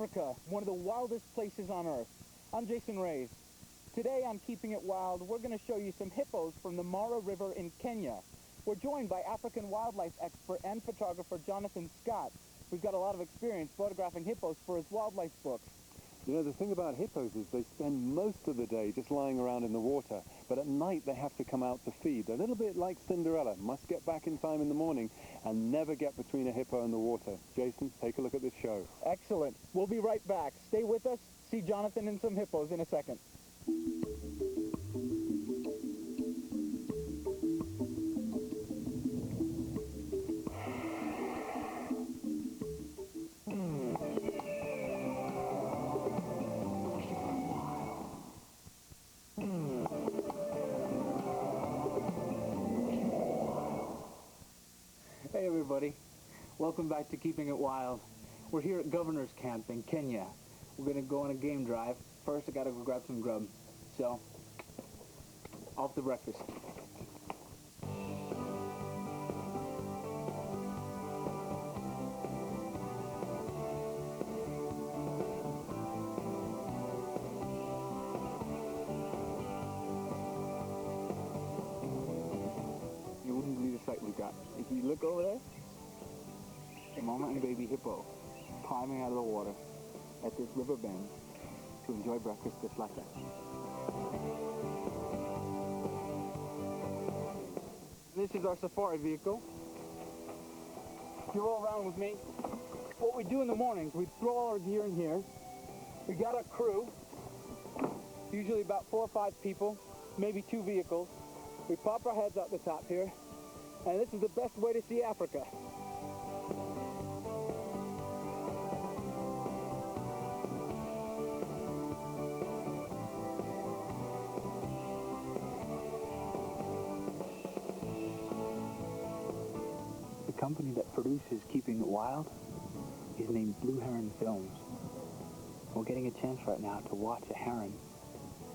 Africa, one of the wildest places on Earth. I'm Jason Raize. Today on Keeping It Wild, we're going to show you some hippos from the Mara River in Kenya. We're joined by African wildlife expert and photographer Jonathan Scott, who's got a lot of experience photographing hippos for his wildlife books. You know, the thing about hippos is they spend most of the day just lying around in the water, but at night they have to come out to feed. A little bit like Cinderella, must get back in time in the morning and never get between a hippo and the water. Jason, take a look at this show. Excellent. We'll be right back. Stay with us. See Jonathan and some hippos in a second. Hey everybody, welcome back to Keeping It Wild. We're here at Governor's Camp in Kenya. We're going to go on a game drive. First I got to go grab some grub. So, off to breakfast. You wouldn't believe the sight we got. If you look over there, a mama and baby hippo climbing out of the water at this river bend to enjoy breakfast just like that. This is our safari vehicle. If you roll around with me, what we do in the mornings, we throw all our gear in here. We got a crew, usually about 4 or 5 people, maybe 2 vehicles. We pop our heads out the top here, and this is the best way to see Africa. The company that produces Keeping It Wild is named Blue Heron Films. We're getting a chance right now to watch a heron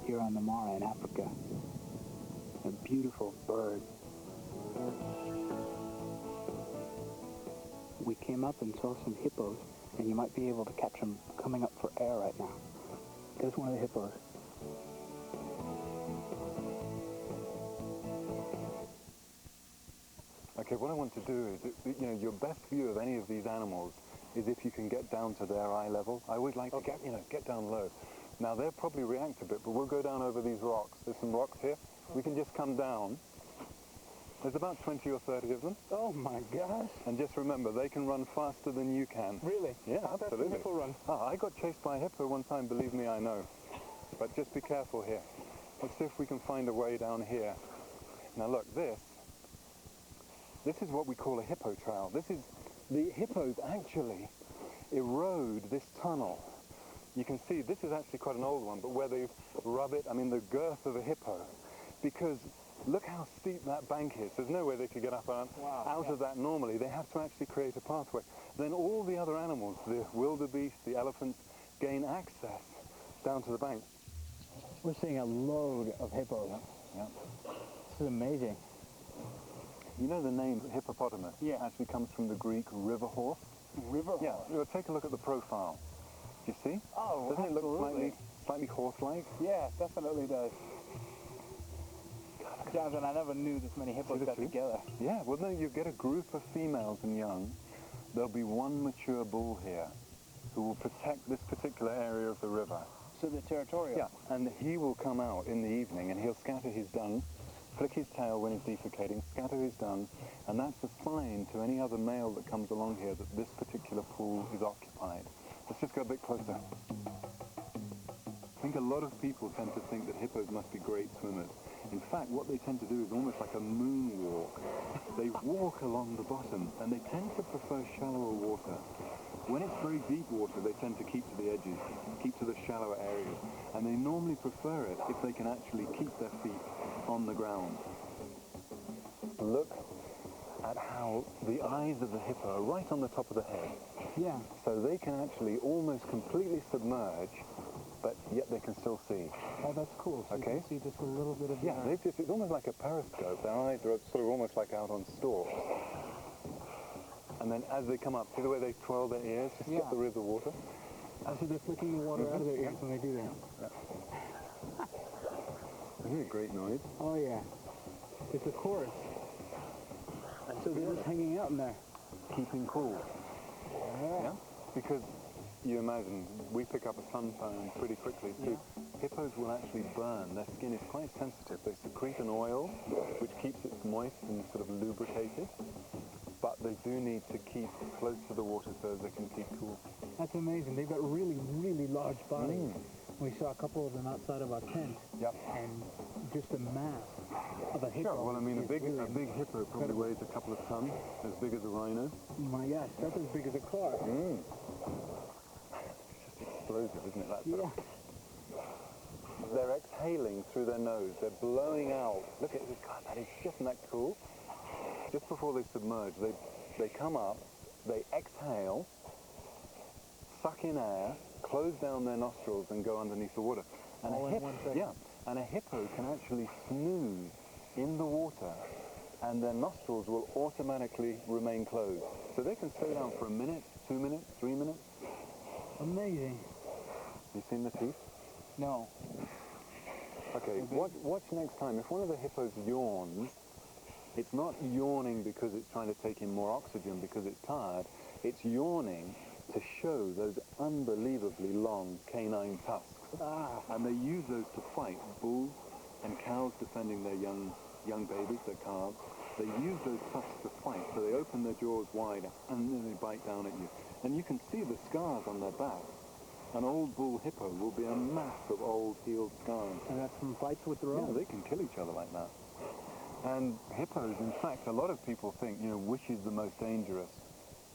here on the Mara in Africa. A beautiful bird. We came up and saw some hippos, and you might be able to catch them coming up for air right now. There's one of the hippos. Okay, what I want to do is, you know, your best view of any of these animals is if you can get down to their eye level. I always like to get down low. Now, they'll probably react a bit, but we'll go down over these rocks. There's some rocks here. We can just come down. There's about 20 or 30 of them. Oh my gosh. And just remember, they can run faster than you can. Really? Yeah, How fast absolutely. can a hippo run? Oh, I got chased by a hippo one time, believe me, I know. But just be careful here. Let's see if we can find a way down here. Now look, this is what we call a hippo trail. The hippos actually erode this tunnel. You can see this is actually quite an old one, but where they rub it, I mean the girth of a hippo, because look how steep that bank is. There's no way they could get up out of that normally. They have to actually create a pathway. Then all the other animals, the wildebeest, the elephants, gain access down to the bank. We're seeing a load of hippos. Yeah. This is amazing. You know the name hippopotamus actually comes from the Greek river horse? River horse? Yeah, well, take a look at the profile. Do you see? Oh, doesn't absolutely. it look slightly horse-like? Yeah, definitely does. Jonathan, I never knew this many hippos got together. Yeah, well, no, you get a group of females and young. There'll be one mature bull here who will protect this particular area of the river. So they're territorial? Yeah, and he will come out in the evening and he'll scatter his dung, flick his tail when he's defecating, scatter his dung, and that's a sign to any other male that comes along here that this particular pool is occupied. Let's just go a bit closer. I think a lot of people tend to think that hippos must be great swimmers. In fact, what they tend to do is almost like a moonwalk. They walk along the bottom, and they tend to prefer shallower water. When it's very deep water, they tend to keep to the edges, keep to the shallower areas, and they normally prefer it if they can actually keep their feet on the ground. Look at how the eyes of the hippo are right on the top of the head. Yeah. So they can actually almost completely submerge, but yet they can still see. Oh, that's cool. So Okay. you can see just a little bit of it's almost like a periscope. Their eyes are sort of almost like out on stalks. And then as they come up, see the way they twirl their ears just to get the river water? Actually, they're flicking the water out of their ears when they do that. Isn't it a great noise? Oh, yeah. It's a chorus. And so they're just hanging out in there. Keeping cool. Yeah. Because you imagine, we pick up a sunburn pretty quickly too. Hippos will actually burn. Their skin is quite sensitive. They secrete an oil which keeps it moist and sort of lubricated. But they do need to keep close to the water so they can keep cool. That's amazing. They've got really, really large bodies. We saw a couple of them outside of our tent. Yep. And just a mass of a hippo. Yeah, well, I mean, a big really hippo probably weighs a couple of tons, as big as a rhino. My gosh, that's as big as a car. It's just explosive, isn't it? That sort of. They're exhaling through their nose. They're blowing out. Look at this. God, that is just, isn't that cool? Just before they submerge, they come up, they exhale, suck in air, close down their nostrils and go underneath the water. And all in 1 second. And a hippo can actually snooze in the water and their nostrils will automatically remain closed. So they can stay down for a minute, 2 minutes, 3 minutes. Amazing. You seen the teeth? No. Okay, watch next time. If one of the hippos yawns, it's not yawning because it's trying to take in more oxygen because it's tired. It's yawning to show those unbelievably long canine tusks. And they use those to fight bulls and cows defending their young babies, their calves. They use those tusks to fight, so they open their jaws wide and then they bite down at you. And you can see the scars on their back. An old bull hippo will be a mass of old healed scars. And that's from fights with their own? Yeah, they can kill each other like that. And hippos, in fact, a lot of people think, which is the most dangerous?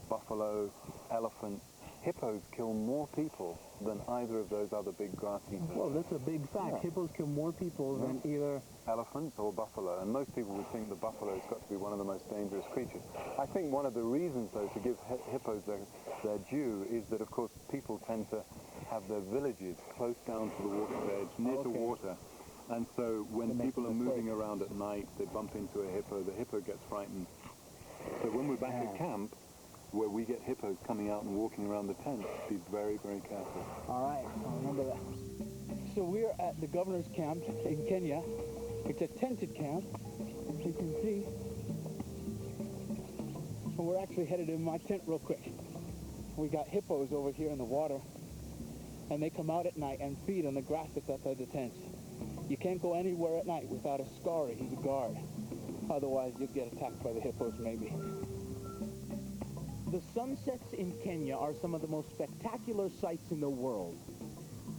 Buffalo, elephant. Hippos kill more people than either of those other big grass eaters. Well, that's a big fact. Yeah. Hippos kill more people than either elephants or buffalo, and most people would think the buffalo's got to be one of the most dangerous creatures. I think one of the reasons, though, to give hippos their due is that, of course, people tend to have their villages close down to the water's edge, near to water. And so when people are moving around at night, they bump into a hippo, the hippo gets frightened. So when we're back at camp, where we get hippos coming out and walking around the tent, be very, very careful. All right, I'll remember that. So we're at the governor's camp in Kenya. It's a tented camp, as you can see. And we're actually headed in my tent real quick. We got hippos over here in the water, and they come out at night and feed on the grass that's outside the tents. You can't go anywhere at night without a scurry. He's a guard. Otherwise, you'll get attacked by the hippos, maybe. The sunsets in Kenya are some of the most spectacular sights in the world.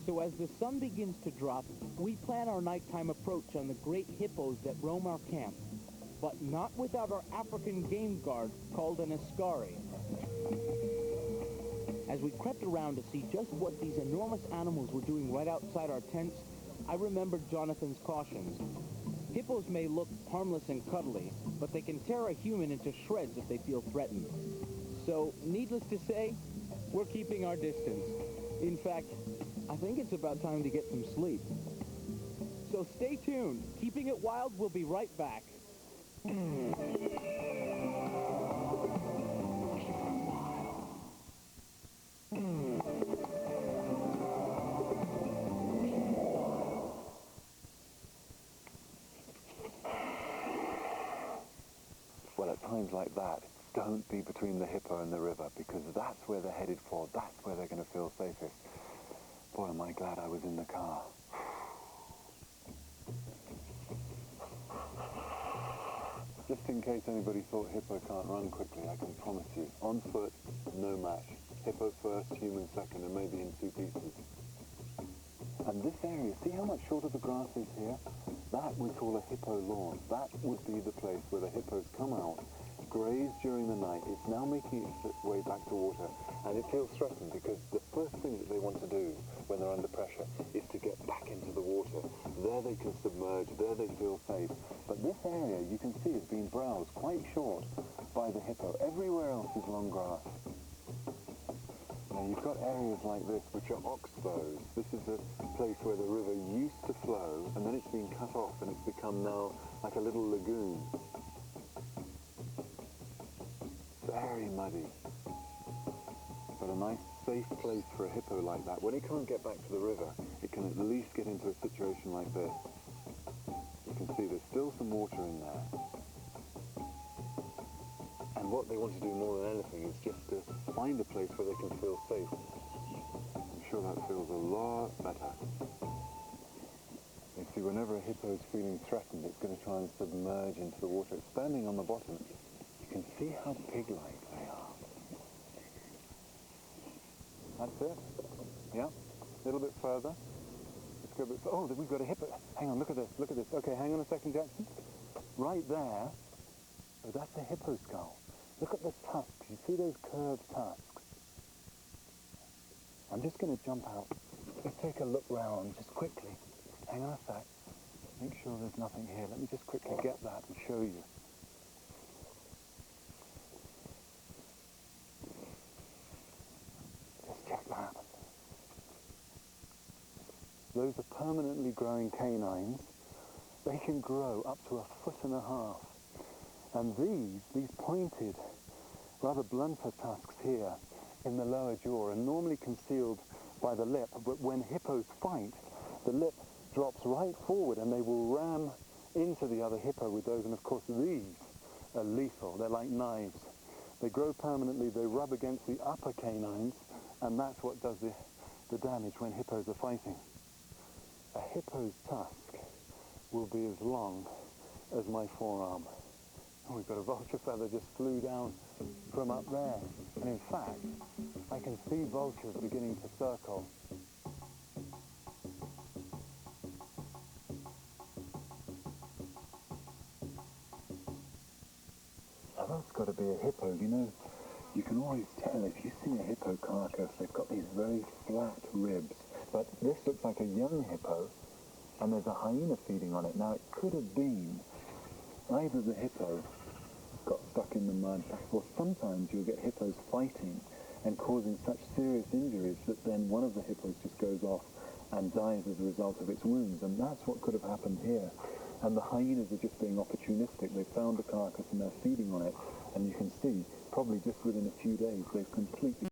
So as the sun begins to drop, we plan our nighttime approach on the great hippos that roam our camp, but not without our African game guard called an askari. As we crept around to see just what these enormous animals were doing right outside our tents, I remembered Jonathan's cautions. Hippos may look harmless and cuddly, but they can tear a human into shreds if they feel threatened. So, needless to say, we're keeping our distance. In fact, I think it's about time to get some sleep. So stay tuned. Keeping It Wild will be right back. Well, at times like that, don't be between the hippo and the river, because that's where they're headed for. That's where they're going to feel safest. Boy, am I glad I was in the car. Just in case anybody thought hippo can't run quickly, I can promise you, on foot, no match. Hippo first, human second, and maybe in 2 pieces. And this area, see how much shorter the grass is here? That we call a hippo lawn. That would be the place where the hippos come out, graze during the night. It's now making its way back to water, and it feels threatened because the first thing that they want to do when they're under pressure is to get back into the water. There they can submerge, there they feel safe. But this area, you can see, has been browsed quite short by the hippo. Everywhere else is long grass. Now you've got areas like this which are oxbows. This is a place where the river used to flow, and then it's been cut off and it's become now like a little lagoon. Very muddy, but a nice safe place for a hippo like that. When it can't get back to the river, it can at least get into a situation like this. You can see there's still some water in there. And what they want to do more than anything is just to find a place where they can feel safe. I'm sure that feels a lot better. You see, whenever a hippo is feeling threatened, it's going to try and submerge into the water. It's standing on the bottom. You can see how pig-like they are. That's it. Yeah. A little bit further. Let's go a bit. Oh, we've got a hippo. Hang on, look at this. Look at this. Okay, hang on a second, Jackson. Right there. Oh, that's a hippo skull. Look at the tusks. You see those curved tusks? I'm just going to jump out. Let's take a look round just quickly. Hang on a sec. Make sure there's nothing here. Let me just quickly get that and show you. Just check that. Those are permanently growing canines. They can grow up to 1.5 feet. And these pointed, rather blunter tusks here in the lower jaw are normally concealed by the lip, but when hippos fight, the lip drops right forward and they will ram into the other hippo with those, and of course these are lethal. They're like knives. They grow permanently, they rub against the upper canines, and that's what does the damage when hippos are fighting. A hippo's tusk will be as long as my forearm. Oh, we've got a vulture feather just flew down from up there. And in fact, I can see vultures beginning to circle. Now that's got to be a hippo. You know, you can always tell if you see a hippo carcass, they've got these very flat ribs. But this looks like a young hippo, and there's a hyena feeding on it. Now, it could have been either the hippo got stuck in the mud, or sometimes you'll get hippos fighting and causing such serious injuries that then one of the hippos just goes off and dies as a result of its wounds, and that's what could have happened here. And the hyenas are just being opportunistic. They found the carcass and they're feeding on it, and you can see, probably just within a few days, they've completely